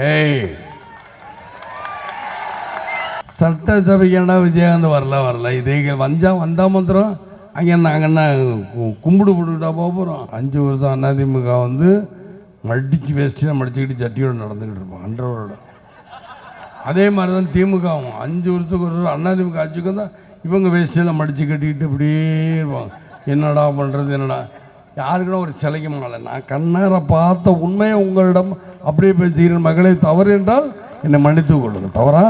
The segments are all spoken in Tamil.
ஏய் சட்டசபைக்கு விஜயகாந்த் வரல இதே வந்தா மாத்திரம் அங்கே நாங்கன்னா கும்பிடு போட்டுக்கிட்டா போகிறோம். 5 வருஷம் அதிமுக மடிச்சு வேஸ்ட்டு மடிச்சுக்கிட்டு சட்டியோடு நடந்துக்கிட்டு இருப்போம் அன்றவரோட. அதே மாதிரி தான் திமுகவும் 5 வருஷத்துக்கு ஒரு அதிமுக ஆட்சிக்கு தான் இவங்க வேஸ்டெல்லாம் மடிச்சு கட்டிக்கிட்டு இப்படியே இருப்பாங்க. என்னடா பண்ணுறது என்னடா யாருக்குன்னா ஒரு சிலைக்கு மாலை. நான் கண்ணார பார்த்த உண்மையை உங்களிடம் அப்படியே பேசுகிறேன். மகளே தவறு என்றால் என்னை மன்னித்து கொள்ளுங்க. தவறா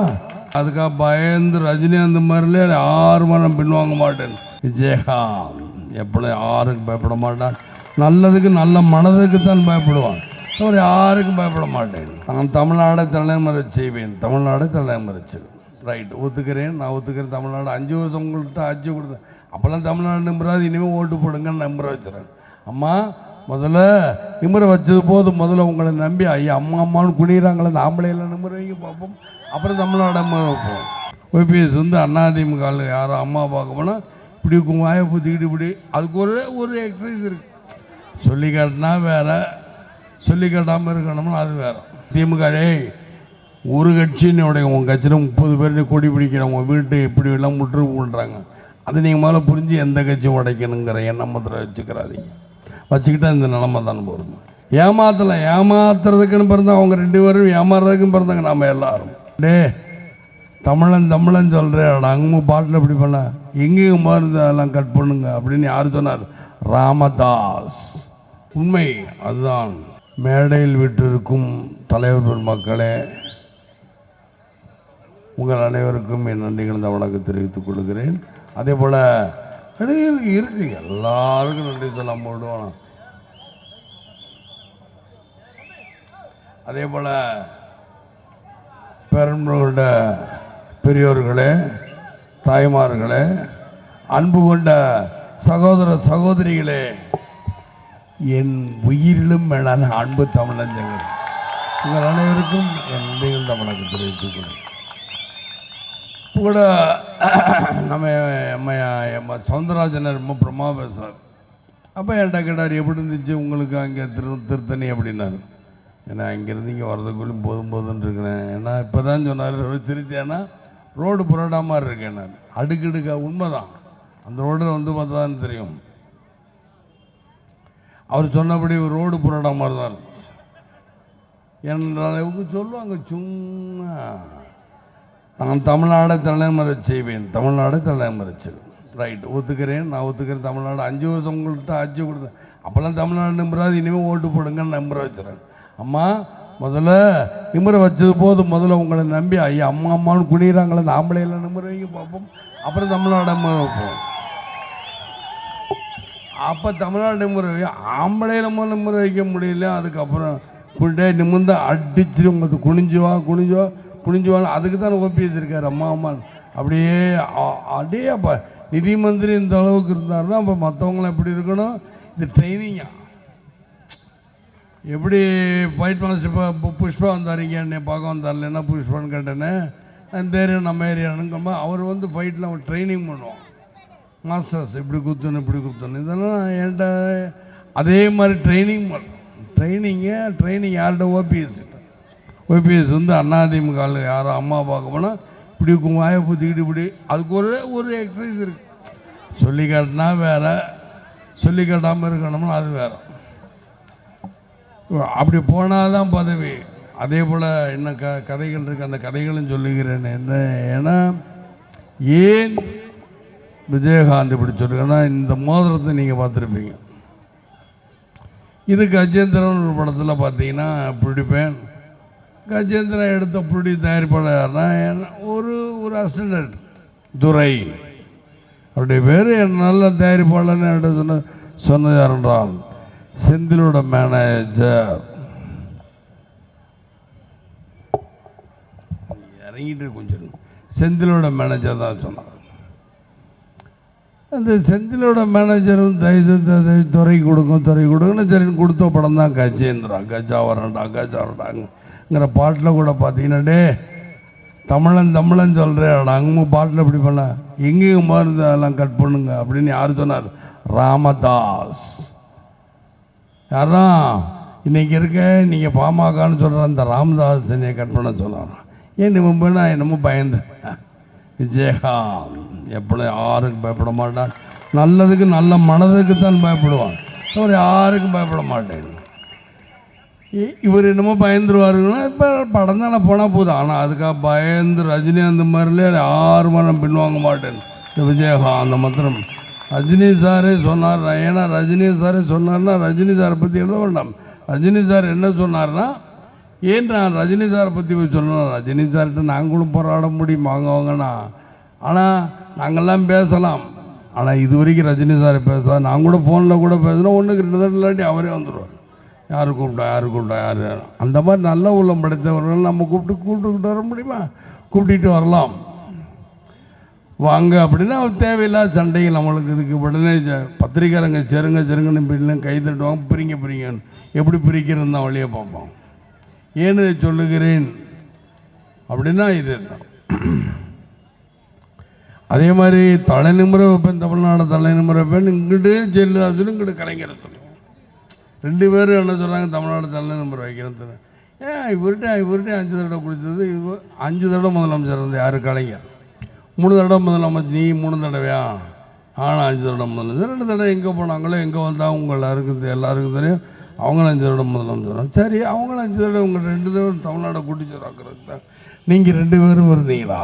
அதுக்காக பயந்து ரஜினி அந்த மாதிரிலே 6 மணி பின்வாங்க மாட்டேன். விஜயகாந்த் எப்படி யாருக்கும் பயப்பட மாட்டான். நல்லதுக்கு நல்ல மனதுக்கு தான் பயப்படுவான். அவர் யாருக்கும் பயப்பட மாட்டேன். நான் தமிழ்நாடை தலைமுறை செய்வேன். தமிழ்நாடை தலைமுறை செய்வேன். ரைட் ஒத்துக்கிறேன். நான் ஒத்துக்கிறேன். தமிழ்நாடு 5 வருஷம் உங்கள்கிட்ட ஆட்சி கொடுத்தேன். அப்போல்லாம் தமிழ்நாடு நம்புறாது. இனிமேல் ஓட்டு போடுங்கன்னு நம்புற வச்சுறேன். அம்மா முதல்ல நிம்மரை வச்சது போது முதல்ல உங்களை நம்பி ஐயா அம்மா அம்மான்னு குடிக்கிறாங்களே அந்த ஆம்பளையெல்லாம் நிம்மரை வைக்க பார்ப்போம். அப்புறம் தமிழ்நாடு வைப்போம். ஓபிஎஸ் அதிமுக யாரும் அம்மா பார்க்க போனால் இப்படி வாயை பூத்திக்கிட்டு இப்படி அதுக்கு ஒரு எக்ஸசைஸ் இருக்கு. சொல்லி காட்டினா வேற, சொல்லி காட்டாமல் இருக்கணும்னா அது வேற. திமுக ஒரு கட்சியினுடைய உங்கள் கட்சியில் 30 பேர் கொடி பிடிக்கிறவங்க வீட்டு இப்படி எல்லாம் முற்று பண்ணுறாங்க. அதை நீங்கள் மேலே புரிஞ்சு எந்த கட்சியும் உடைக்கணுங்கிற எண்ணம் மாத்திரம் வச்சுக்கிறாதீங்க. வச்சுக்கிட்டா இந்த நிலைமை தான் போகிறது. ஏமாத்துறதுக்குன்னு பிறந்தாங்க அவங்க 2 பேரும், ஏமாறுறதுக்குன்னு பிறந்தாங்க நாம் எல்லாரும். தமிழன் சொல்கிறேன் அங்கே பாட்டில் இப்படி பண்ண எங்கேயும் மருந்து அதெல்லாம் கட் பண்ணுங்க அப்படின்னு யார் சொன்னார்? ராமதாஸ். உண்மை அதுதான். மேடையில் விட்டிருக்கும் தலைவர் மக்களே, உங்கள் அனைவருக்கும் என் நன்றிகள் இந்த வணக்கம் தெரிவித்துக் கொள்கிறேன். அதே போல் இருக்கு எல்லாருக்கும் நன்றி சொல்லாம விடுவோம். அதே போல் பெரும்பாலோட பெரியோர்களே, தாய்மார்களே, அன்பு கொண்ட சகோதர சகோதரிகளே, என் உயிரிலும் மேலான அன்பு தமிழஞ்சங்கள், உங்கள் அனைவருக்கும் என் நன்றிகள் தமிழகம் தெரிவித்துக் கூட நம்ம சவுந்தரராஜன் ரொம்ப பிரமா பேசுகிறார். அப்போ என்கிட்ட கேட்டார் எப்படி இருந்துச்சு உங்களுக்கு அங்கே திருத்தணி அப்படின்னாரு. ஏன்னா அங்கேருந்து இங்கே வர்றதுக்குள்ளும் போதுன்னு இருக்கிறேன். ஏன்னா இப்போ தான் சொன்னார் திருத்தேன்னா ரோடு புரோட்டா மாதிரி இருக்கேன். நான் அடுக்கடுக்கா உண்மைதான். அந்த ரோடு பார்த்தா தான் தெரியும். அவர் சொன்னபடி ரோடு புரோட்டா மாதிரி தான் என்றால் இவங்க சொல்லுவாங்க சும்மா. நான் தமிழ்நாடை தலைமுறை செய்வேன். தமிழ்நாடை தலைமுறை செய்வேன். ரைட் ஒத்துக்கிறேன். நான் ஒத்துக்கிறேன். தமிழ்நாடு 5 வருஷம் உங்கள்கிட்ட ஆட்சி கொடுத்தேன். அப்போல்லாம் தமிழ்நாடு நம்புறாது. இனிமேல் ஓட்டு போடுங்கன்னு நம்புற வச்சுறேன். அம்மா முதல்ல நிம்மரை வச்சது போது முதல்ல உங்களை நம்பி ஐயா அம்மா அம்மான்னு குடிக்கிறாங்களே அந்த ஆம்பளையெல்லாம் நிம்மரை வைக்க பார்ப்போம். அப்புறம் தமிழ்நாடு வைப்போம். அப்போ தமிழ்நாடு நிம்மரை ஆம்பளையில நிம்மரை வைக்க முடியல. அதுக்கப்புறம் குண்டே நிமிர்ந்து அடிச்சு உங்களுக்கு குனிஞ்சுவான்னு அதுக்கு தான் ஓபிஎஸ் இருக்காரு. அம்மா அப்படியே அப்போ நிதி மந்திரி இந்த அளவுக்கு இருந்தாருன்னா அப்போ மற்றவங்களாம் எப்படி இருக்கணும்? இது ட்ரைனிங்கா. எப்படி ஃபைட் மாஸ்டர் புஷ்பா வந்தாருங்க என்னை பார்க்க வந்தார்ல, என்ன புஷ்பான்னு கேட்டேன்னு அந்த ஏரியா நம்ம ஏரியானுங்கம்மா அவர் ஃபைட்டில் ட்ரைனிங் பண்ணுவோம். மாஸ்டர்ஸ் இப்படி குத்தணும் இதெல்லாம் என்கிட்ட அதே மாதிரி ட்ரைனிங் ட்ரைனிங் யார்கிட்ட? ஓபிஎஸ் அதிமுக யாரும் அம்மா பார்க்க போனால் இப்படி வாயை பூத்திக்கிட்டு இப்படி அதுக்கு ஒரு எக்ஸசைஸ் இருக்கு. சொல்லி காட்டினா வேற, சொல்லி காட்டாமல் இருக்கணும்னா அது வேற. அப்படி போனாதான் பதவி. அதே போல் என்ன கதைகள் இருக்கு. அந்த கதைகளும் சொல்லுகிறேன். என்ன ஏன்னா ஏன் விஜயகாந்த் இப்படி சொல்லுங்கன்னா இந்த மோதிரத்தை நீங்கள் பார்த்துருப்பீங்க. இது கஜேந்திரன் ஒரு படத்தில் பார்த்தீங்கன்னா பிடிப்பேன். கஜேந்திரன் எடுத்த புடி தயாரிப்பாளர்னா ஒரு அசிஸ்டன்ட் துரை அவருடைய பேர் நல்ல தயாரிப்பாளர்னு எடுத்து சொன்னது யார் என்றால் செந்திலோட மேனேஜர். இறங்கிட்டு கொஞ்சம் செந்திலோட மேனேஜர் தான் சொன்னார். அந்த செந்திலோட மேனேஜரும் தயவு துறை கொடுக்குன்னு சரின்னு கொடுத்த படம் தான் கஜேந்திரா. கஜா வரண்டாங்கிற பாட்டில் கூட பார்த்தீங்கன்னா தமிழன் சொல்கிறேன் அங்கே பாட்டில் இப்படி பண்ண எங்கேயும் மருந்து அதெல்லாம் கட் பண்ணுங்க அப்படின்னு யார் சொன்னார்? ராமதாஸ். யாராம் இன்னைக்கு இருக்க நீங்கள் பாமகன்னு சொல்கிற அந்த ராமதாசனை கட் பண்ண சொல்லலாம். ஏன் நம்ம என்னமோ பயந்து விஜயகாந்த் எப்படி யாருக்கும் பயப்பட மாட்டான், நல்லதுக்கு நல்ல மனதுக்கு தான் பயப்படுவான், அவர் யாருக்கும் பயப்பட மாட்டேன். இவர் என்னமோ பயந்துருவாருன்னா இப்போ படம் தானே போனால் போதும். ஆனால் அதுக்காக பயந்து ரஜினி அந்த மாதிரிலே யார் மனம் பின்வாங்க மாட்டேன். இந்த விஜயகாந்த் மாத்திரம் ரஜினி சாரே சொன்னார். ஏன்னா ரஜினி சாரே சொன்னார்னா ரஜினி சாரை பற்றி எழுத வேண்டாம். ரஜினி சார் என்ன சொன்னார்னா, ஏன் நான் ரஜினி சாரை பற்றி போய் சொல்லணும், ரஜினி சார்கிட்ட நாங்களும் போராட முடியும் வாங்கவாங்கண்ணா, ஆனால் நாங்கள்லாம் பேசலாம். ஆனால் இது வரைக்கும் ரஜினி சாரை பேசலாம். நான் கூட ஃபோனில் கூட பேசினா ஒன்றுக்கு 2 தடவை இல்லாட்டி அவரே வந்துடுவார். யாரு கூப்பிட்டா யார் அந்த மாதிரி நல்ல உள்ளம் படைத்தவர்கள் நம்ம கூப்பிட்டுக்கிட்டு வர முடியுமா? கூப்பிட்டு வரலாம் வாங்க அப்படின்னா தேவையில்லாத சண்டைகள் நம்மளுக்கு. இதுக்கு உடனே பத்திரிக்காரங்க செருங்கன்னு பின்ன கை தட்டுவாங்க, பிரிங்க எப்படி பிரிக்கிறது தான் வழியை பார்ப்போம். ஏன்னு சொல்லுகிறேன் அப்படின்னா இது அதே மாதிரி தலைநிமிர வைப்பேன், தமிழ்நாடு தலைநிமிர வைப்பேன். இங்கிட்டு ஜெயலலிதாசனும் இங்கிட்டு கலைஞர் சொல்லுவோம். 2 பேரும் என்ன சொல்கிறாங்க, தமிழ்நாடு தலைநிமிர வைக்கிறது. ஏன் இவர்கிட்ட 5 தடவை குடித்தது, 5 தடவை முதலமைச்சர் இருந்து யார், கலைஞர். 3 தடவை முதலமைச்சர், நீ 3 தடவையா? ஆனால் 5 தடவை முதலமைச்சர். 2 தடவை எங்கே போனாங்களோ எங்கே வந்தால் உங்கள் எல்லாருக்கும் தெரியும். அவங்களும் 5 தடவை முதலமைச்சர். சரி, அவங்களும் 5 தடவை உங்கள் 2 தடவை தமிழ்நாடை கூட்டிச்சோராக்குறது தான். நீங்கள் 2 பேரும் வருந்தீங்களா?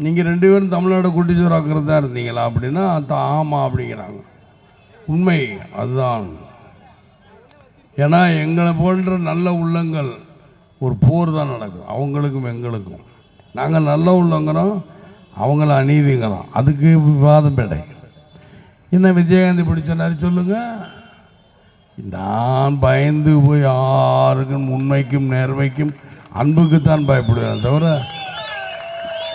நீங்கள் 2 பேரும் தமிழ்நாடை கூட்டிச்சோராக்குறது தான் இருந்தீங்களா அப்படின்னா ஆமாம் அப்படிங்கிறாங்க. உண்மை அதுதான். ஏன்னா எங்களை போன்ற நல்ல உள்ளங்கள் ஒரு போர் தான் நடக்கும், அவங்களுக்கும் எங்களுக்கும். நாங்கள் நல்ல உள்ளங்கிறோம், அவங்கள அநீதிங்கிறோம். அதுக்கு விவாதம் கிடைக்கும். என்ன விஜயகாந்த் இப்படி சொன்னார் சொல்லுங்க. நான் பயந்து போய் யாருக்கும் உண்மைக்கும் நேர்மைக்கும் அன்புக்குத்தான் பயப்படுவேன் தவிர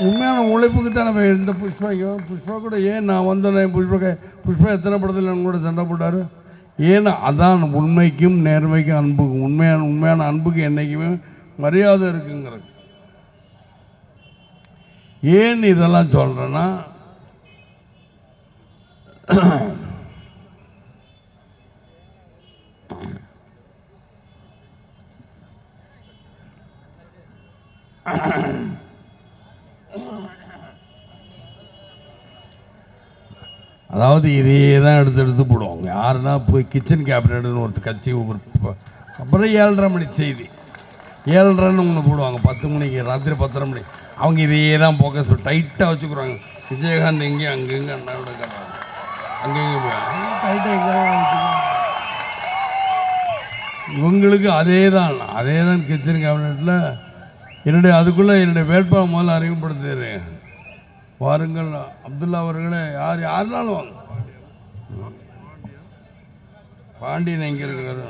உண்மையான உழைப்புக்குத்தான். இந்த புஷ்பா கூட ஏன் நான் வந்தேன், புஷ்பா எத்தனை படத்தில் கூட சண்டை போட்டார். ஏன்னா அதான் உண்மைக்கும் நேர்மைக்கும் அன்புக்கும். உண்மையான அன்புக்கு என்னைக்குமே மரியாதை இருக்குங்கிறது. ஏன் இதெல்லாம் சொல்றேன்னா, அதாவது இதையே தான் எடுத்து போடுவாங்க. யாருன்னா போய் கிச்சன் கேபினட்னு ஒரு கட்சி, அப்புறம் 7:30 மணி செய்தி, 7:30ன்னு ஒன்று போடுவாங்க 10 மணிக்கு, ராத்திரி 10:30 மணி. அவங்க இதையே தான் ஃபோக்கஸ் டைட்டாக வச்சுக்கிறாங்க. விஜயகாந்த் எங்கேயும் அங்கங்க அண்ணாவோட கட்டுறாங்க, அங்கங்க டைட்டாக இவங்களுக்கு அதே தான் கிச்சன் கேபினட்டில். அதுக்குள்ளே என்னுடைய வேட்பாளர் முதல்ல அறிமுகப்படுத்துகிறேன். வாருங்கள் அப்துல்லா அவர்களே, யாருனாலும் வாங்க. பாண்டியன் எங்கே இருக்காரு?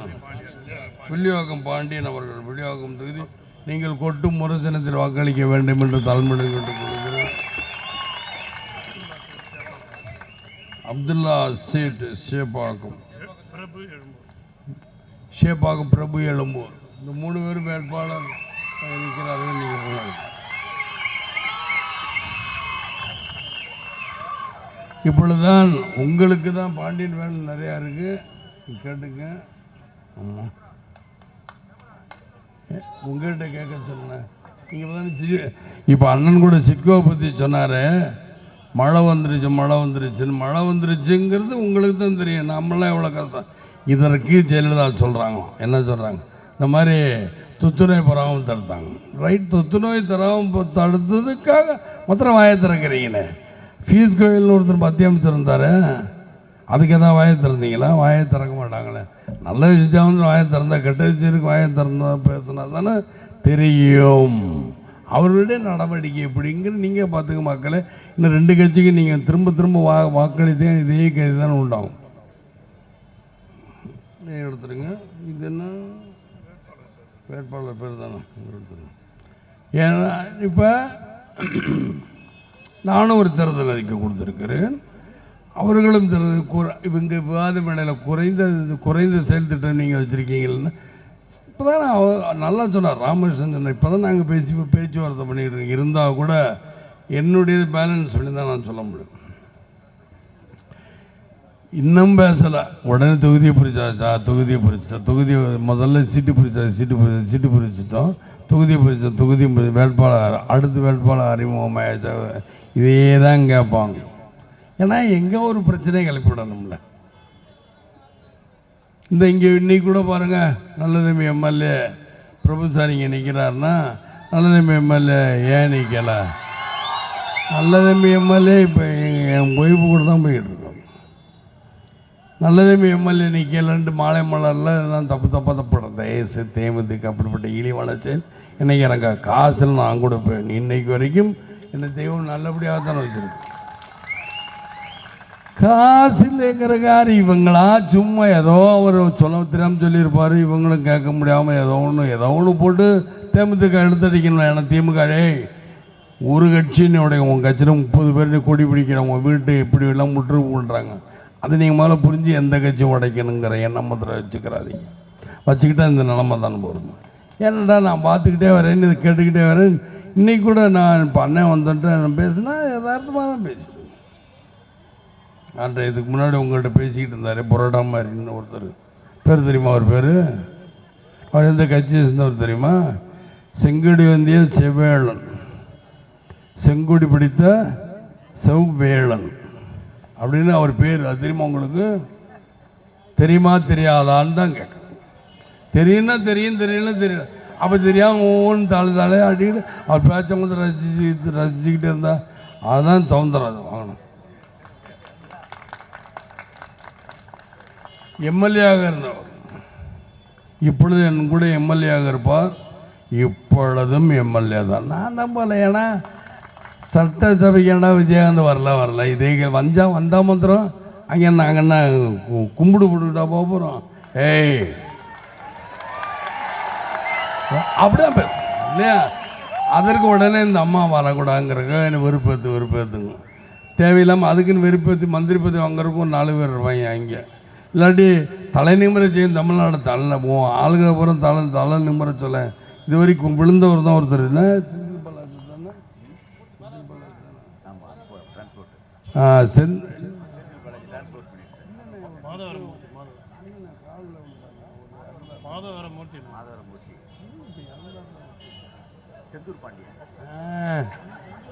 வில்லிவாக்கம் பாண்டியன் அவர்கள், வில்லிவாக்கம் தொகுதி. நீங்கள் கொட்டும் முரசனத்தில் வாக்களிக்க வேண்டும் என்று தலைமுறை கொண்டு கொள்கிறேன். அப்துல்லா ஷேப்பாக்கம் பிரபு எழும்பூர். இந்த 3 பேரும் வேட்பாளர் இருக்கிறார்கள். நீங்கள் இப்பொழுதுதான் உங்களுக்கு தான் பாண்டியன் வேலை நிறையா இருக்கு, கேட்டுங்க. உங்ககிட்ட கேட்க சொன்னேன். இப்போ அண்ணன் கூட சிட்கோவை பற்றி சொன்னாரு. மழை வந்துருச்சுங்கிறது உங்களுக்கு தான் தெரியும். நம்மளாம் எவ்வளோ கஷ்டம். இதற்கு ஜெயலலிதா சொல்கிறாங்க, என்ன சொல்கிறாங்க, இந்த மாதிரி தொத்துநோய் பராமல் தடுத்தாங்க. ரைட், தொத்துநோய் தடுத்ததுக்காக மாத்திரம் வாயை திறக்கிறீங்களே. ஃபீஸ் கோயில்னு ஒருத்தர் மத்திய அமைச்சர் இருந்தார், அதுக்கு எதாவது வாயை திறந்தீங்களா? வாயை திறக்க மாட்டாங்களே. நல்ல விஷயம் வந்து வாயை திறந்தா, கெட்ட விஷயத்துக்கு வாயை திறந்தா பேசினா தானே தெரியும் அவர்களுடைய நடவடிக்கை எப்படிங்கிற. நீங்கள் பார்த்துக்க மக்களே, இன்னும் 2 கட்சிக்கு நீங்கள் திரும்ப வாக்களித்தே இதே கைது தானே உண்டாகும். எடுத்துருங்க. இது என்ன வேட்பாளர் பேர் தானே எடுத்துருங்க. ஏன்னா இப்போ நானும் ஒரு தேர்தல் அறிக்கை கொடுத்துருக்கிறேன், அவர்களும் இவங்க விவாத மேடையில் குறைந்த செயல் திட்டம் நீங்கள் வச்சுருக்கீங்கன்னு இப்போ தான் நல்லா சொன்னார் ராமகிருஷ்ணன் சொன்னார். இப்போ தான் நாங்கள் பேச்சுவார்த்தை பண்ணிக்கிட்டு இருந்தால் கூட என்னுடைய பேலன்ஸ் பண்ணி தான் நான் சொல்ல முடியும். இன்னும் பேசலை. உடனே தொகுதியை பிரிச்சா, தொகுதியை முதல்ல சீட்டு பிரிச்சிட்டோம், தொகுதியை பிரித்தோம், தொகுதி வேட்பாளர் அடுத்த வேட்பாளர் அறிமுகமாயிடுச்சா, இதே தான் கேட்பாங்க. ஏன்னா எங்கே ஒரு பிரச்சனை கிளப்பிவிடணும்ல. இந்த இங்கே இன்னைக்கு கூட பாருங்க, நல்லதம்பி எம்எல்ஏ பிரபுசார் இங்கே நிற்கிறாருன்னா, நல்லதம்பி எம்எல்ஏ ஏன் நிற்கல? நல்லதம்பி எம்எல்ஏ இப்போ என் ஒய்ஃபு கூட தான் போய்கிட்டு இருக்கோம். நல்லதம்பி எம்எல்ஏ நிற்கலன்ட்டு மாலை மலரில் நான் தப்புறேன். தயசு தேமுதிக அப்படிப்பட்ட இழிவான செயல். இன்னைக்கு எனக்கு காசில் நான் கொடுப்பேன். இன்னைக்கு வரைக்கும் என்ன தெய்வம் நல்லபடியாக தானே வச்சிருக்கு. காசு இல்லைங்கிறக்காரு இவங்களா சும்மா ஏதோ அவர் சொல்ல தெரியாமல் சொல்லியிருப்பார். இவங்களும் கேட்க முடியாமல் ஏதோ ஒன்று போட்டு தேமுதிக எடுத்தடிக்கணும். ஏன்னா திமுக ஒரு கட்சியினுடைய உங்கள் கட்சியில் 30 பேர் கொடி பிடிக்கிறவங்க வீட்டு எப்படி எல்லாம் முற்று பண்ணுறாங்க. அது நீங்கள் மேலே புரிஞ்சு எந்த கட்சியும் உடைக்கணுங்கிற எண்ணம் மாத்திரம் வச்சுக்கிட்டா இந்த நிலைமை தான் போகிறது. ஏன்னாடா நான் பார்த்துக்கிட்டே வரேன், இது கேட்டுக்கிட்டே வரேன். இன்னைக்கு கூட நான் இப்போ அண்ணன் வந்துட்டு நான் பேசுனா யதார்த்தமாக தான் பேசிட்டேன். அன்றை இதுக்கு முன்னாடி உங்கள்கிட்ட பேசிக்கிட்டு இருந்தார் புரோட்டா மாதிரின்னு ஒருத்தர். பேர் தெரியுமா? அவர் பேர், அவர் எந்த கட்சியை சேர்ந்தவர் தெரியுமா? செங்கொடி வந்திய செவ்வேளன், செங்கொடி பிடித்த செவ்வேளன் அப்படின்னு அவர் பேர். அது தெரியுமா உங்களுக்கு? தெரியுமா தெரியாதான்னு தான் கேட்க. தெரியும்னா தெரியும், தெரியல தெரியல. அப்போ தெரியாம ஒவ்வொன்று தாழே அடிக்கிட்டு அவர் பேச்சவங்க ரசிச்சுக்கிட்டே இருந்தா அதுதான் சவுந்தரராஜன் வாங்கணும். எம்எல்ஏயாக இருந்தவர் இப்பொழுது என் கூட எம்எல்ஏயாக இருப்பார். இப்பொழுதும் எம்எல்ஏ தான். நான் நம்பலை. ஏன்னா சட்டசபைக்கு என்ன விஜயகாந்த் வரல இதே வந்தா மாத்திரம் அங்கே நாங்கள் என்ன கும்பிடு போட்டுக்கிட்டா போகிறோம்? ஏய் அப்படிதான் பேச இல்லையா? அதற்கு உடனே இந்த அம்மா வரக்கூடாதுங்கிறக்க என்னை வெறுப்பேற்றுங்க. தேவையில்லாமல் அதுக்குன்னு வெறுப்பேற்றி மந்திரி பதவி வாங்குறதுக்கும் 4 பேர் இருப்பாங்க அங்கே. இல்லாட்டி தலை நிமிர செய்யும் தமிழ்நாடு தலை ஆளுகிற புறம் தலை நிமிர சொல்ல இது வரைக்கும் விழுந்தவர் தான் ஒருத்தர். இல்லை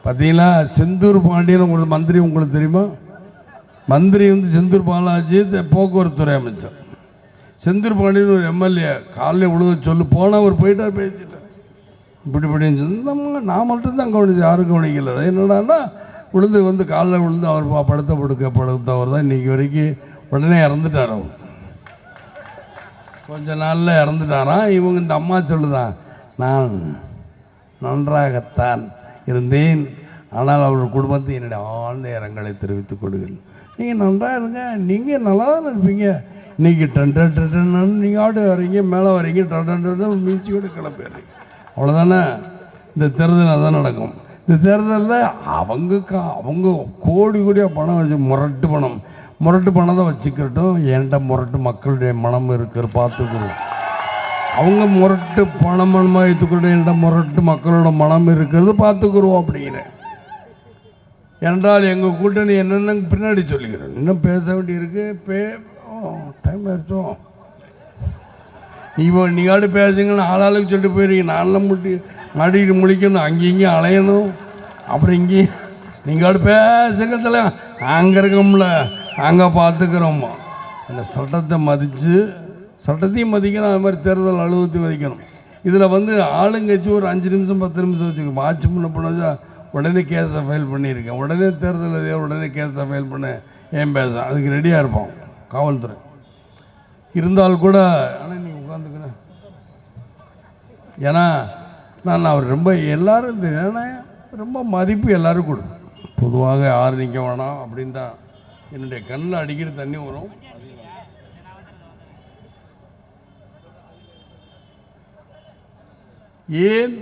பார்த்தீங்களா? செந்தூர் பாண்டியன் உங்களுக்கு மந்திரி உங்களுக்கு தெரியுமா? மந்திரி செந்தூர் பாலாஜி போக்குவரத்து துறை அமைச்சர். செந்தூர் பாண்டியன் ஒரு எம்எல்ஏ. காலையில் விழுத சொல்லு போனால் அவர் போயிட்டார் பேசிட்டார். இப்படி நான் மட்டும்தான் கவனிச்சு யாரும் கவனிக்கல. என்னடான்னா விழுந்து காலையில் விழுந்து அவர் படுத்தவர் தான் இன்னைக்கு வரைக்கும். உடனே இறந்துட்டார். அவர் கொஞ்ச நாளில் இறந்துட்டாராம். இவங்க இந்த அம்மா சொல்லுதான், நான் நன்றாகத்தான் இருந்தேன், ஆனால் அவர்கள் குடும்பத்தை என்னுடைய ஆழ்ந்த இரங்கலை தெரிவித்துக் கொள்கிறேன். நீங்கள் நன்றாக இருங்க, நீங்கள் நல்லா தான் இருப்பீங்க. இன்னைக்கு நீங்கள் ஆடு வரீங்க, மேலே வரீங்க, மீசியோடு கிளம்பிடுறீங்க. அவ்வளோதானே? இந்த தேர்தல் அதான் நடக்கும். இந்த தேர்தலில் அவங்க கோடியாக பணம் வச்சு முரட்டு பணத்தை வச்சுக்கிட்டோம். என்கிட்ட முரட்டு மக்களுடைய மனம் இருக்கிற பார்த்துக்கிறோம். அவங்க முரட்டு பணம் வைத்துக்கிட்டு என்கிட்ட முரட்டு மக்களோட மனம் இருக்கிறது பார்த்துக்குருவோம் அப்படிங்கிற. என்றால் எங்கள் கூட்டணி என்னென்னு பின்னாடி சொல்லிக்கிறேன். இன்னும் பேச வேண்டி இருக்கு. டைம் ஆயிடுச்சோம். இப்போ நீங்காடு பேசுங்கன்னு ஆளாளுக்கு சொல்லிட்டு போயிருக்கீங்க. நான்லாம் மாட்டிக்கிட்டு முழிக்கணும், அங்கேயும் அலையணும். அப்புறம் இங்கேயும் நீங்காடு பேசுங்கிறதுல அங்கே இருக்கோம்ல, அங்கே பார்த்துக்கிறோம்மா. அந்த சட்டத்தை மதித்து சட்டத்தையும் மதிக்கணும், அது மாதிரி தேர்தல் அலுவலகத்தையும் மதிக்கணும். இதில் ஆளுங்கட்சி ஒரு 5 நிமிஷம் 10 நிமிஷம் வச்சுக்கோங்க. ஆட்சி பண்ண போனதா உடனே கேஸை ஃபைல் பண்ணியிருக்கேன். உடனே தேர்தல் உடனே கேஸை ஃபைல் பண்ண ஏன் பேச அதுக்கு ரெடியாக இருப்போம் காவல்துறை இருந்தால் கூட. ஆனால் நீ உட்காந்துக்கிறேன். ஏன்னா நான் அவர் ரொம்ப எல்லாரும் ஏன்னா ரொம்ப மதிப்பு எல்லாரும் கொடுப்பேன். பொதுவாக யார் நிற்க வேணாம் அப்படின்னு தான் என்னுடைய கண்ணில் அடிக்கடி தண்ணி வரும். ஏன்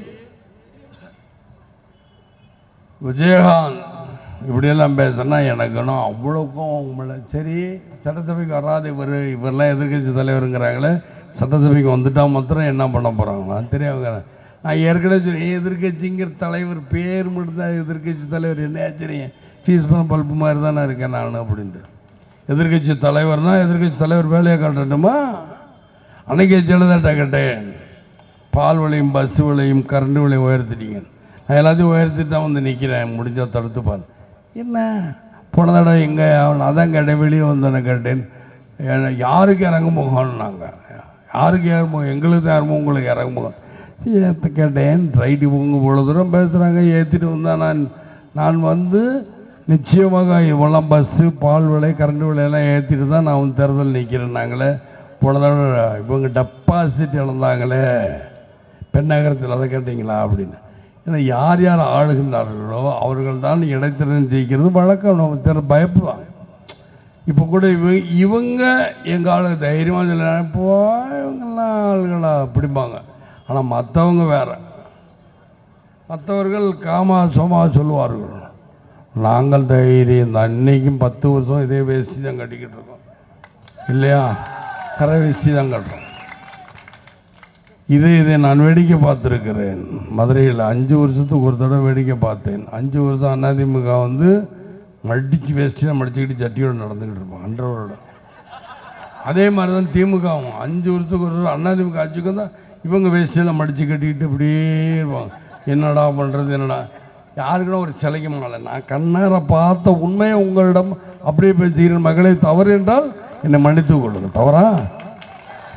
விஜயகாந்த் இப்படியெல்லாம் பேசுனா எனக்குன்னு அவ்வளோக்கும் உங்களை சரி சட்டசபைக்கு வராது இவரெல்லாம் எதிர்கட்சி தலைவருங்கிறாங்களே, சட்டசபைக்கு வந்துட்டா மாத்திரம் என்ன பண்ண போகிறாங்களா தெரியாதுங்க. நான் ஏற்கனவே சொல்லி எதிர்கட்சிங்கிற தலைவர் பேர் மட்டும்தான் எதிர்கட்சி தலைவர். என்ன ஆச்சரியம், ஃபீஸ் பண்ண பல்பு மாதிரி தானே இருக்கேன் நான் அப்படின்ட்டு. எதிர்கட்சி தலைவர்னா எதிர்கட்சி தலைவர் வேலையை காட்டட்டுமா? அன்னைக்கு ஜெயலலிதா கேட்டேன், பால் விலையும் பஸ் விலையும் கரண்ட் விலையும் உயர்த்திட்டீங்க, நான் எல்லாத்தையும் உயர்த்திட்டு தான் வந்து நிற்கிறேன், முடிஞ்சா தடுத்துப்பான். என்ன போன தடவை எங்கே அதான் கேட்டேன், வெளியே வந்தேன்னு கேட்டேன், யாருக்கு இறங்குமுகம்னாங்க. யாருக்கு இறங்குமுகம்? எங்களுக்கு தான் இறங்கும், உங்களுக்கு இறங்குமுகம். ஏற்ற கேட்டேன், ரைட்டு இவங்க இவ்வளோ தூரம் பேசுகிறாங்க, ஏற்றிட்டு வந்தால் நான் வந்து நிச்சயமாக இவ்வளோ பஸ்ஸு பால் விலை கரண்ட் விலையெல்லாம் ஏற்றிட்டு தான் நான் வந்து தேர்தல் நிற்கிறேன். நாங்களே போன தடவை இவங்க டெபாசிட் இழந்தாங்களே பெண்ணகரத்தில், அதை கேட்டீங்களா அப்படின்னு. ஏன்னா யார் யார் ஆளுகின்றார்களோ அவர்கள் தான் இடைத்தரன் ஜெயிக்கிறது வழக்கம். நம்ம பயப்படுவாங்க. இப்போ கூட இவங்க எங்கள் ஆளுங்க தைரியமாக சொல்ல போ, இவங்கெல்லாம் ஆளுங்களா பிடிப்பாங்க. ஆனால் மற்றவங்க வேற, மற்றவர்கள் காமா சோமா சொல்லுவார்கள். நாங்கள் தைரியம் தான். இன்னைக்கும் 10 வருஷம் இதே வேஷ்டி தான் கட்டிக்கிட்டு இருக்கோம் இல்லையா? கரை வேஷ்டி தான் கட்டுறோம். இதை நான் வேடிக்கை பார்த்துருக்கிறேன். மதுரையில் 5 வருஷத்துக்கு ஒரு தடவை வேடிக்கை பார்த்தேன். 5 வருஷம் அதிமுக வந்து மடிச்சு வேஷ்டி தான் மடிச்சுக்கிட்டு சட்டியோடு நடந்துக்கிட்டு இருப்போம், அன்றவரோட. அதே மாதிரி தான் திமுகவும் 5 வருஷத்துக்கு ஒரு தடவை அதிமுக ஆட்சிக்கு தான் இவங்க வேஷ்டியெல்லாம் மடித்து கட்டிக்கிட்டு இப்படியே இருப்பாங்க. என்னடா பண்ணுறது, என்னடா யாருக்குன்னா ஒரு சிலைக்கு மேலே நான் கண்ணார பார்த்த உண்மையை உங்களிடம் அப்படியே பேசுகிற மகளே, தவறு என்றால் என்னை மன்னித்து கொள்ளுங்க. தவறா?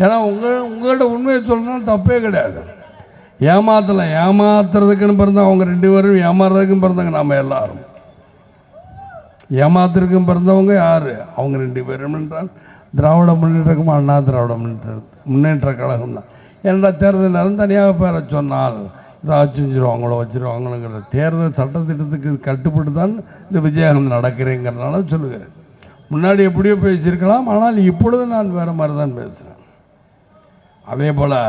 ஏன்னா உங்கள்கிட்ட உண்மையை சொல்லணும், தப்பே கிடையாது. ஏமாத்தலாம், ஏமாத்துறதுக்குன்னு பிறந்தா அவங்க 2 பேரும், ஏமாறுறதுக்கும் பிறந்தாங்க நாம எல்லாரும். ஏமாத்துறதுக்கும் பிறந்தவங்க யாரு? அவங்க 2 பேரும் என்றால் திராவிட முன்னேற்றக்கும் அண்ணா திராவிட முன்னேற்ற கழகம் தான். ஏன்னா தேர்தல் நேரம் தனியாக பேர சொன்னால் இதை செஞ்சிருவாங்களோ வச்சிருவாங்களோங்கிற தேர்தல் சட்டத்திட்டத்துக்கு கட்டுப்பட்டு தான் இந்த விஜயகாந்த் நடக்கிறேங்கிறதுனால சொல்லுகிறேன். முன்னாடி எப்படியோ பேசியிருக்கலாம், ஆனால் இப்பொழுது நான் வேற மாதிரி தான் பேசுகிறேன். அதே போல்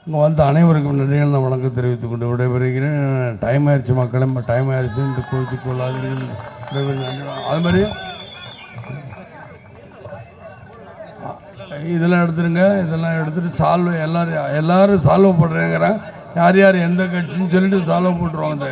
இங்கே வந்து அனைவருக்கும் நன்றிகள் வணக்கம் தெரிவித்துக் கொண்டு விடைபெறுகிறேன். டைம் ஆயிடுச்சு, மக்களே டைம் ஆயிடுச்சு கோவித்து கொள்ளாது. அது மாதிரி இதெல்லாம் எடுத்துருங்க, இதெல்லாம் எடுத்துட்டு சால்வ் எல்லாரும் சால்வ் பண்ணுறேங்கிறேன். யார் யார் எந்த கட்சின்னு சொல்லிட்டு சால்வ் போட்டுருவாங்க.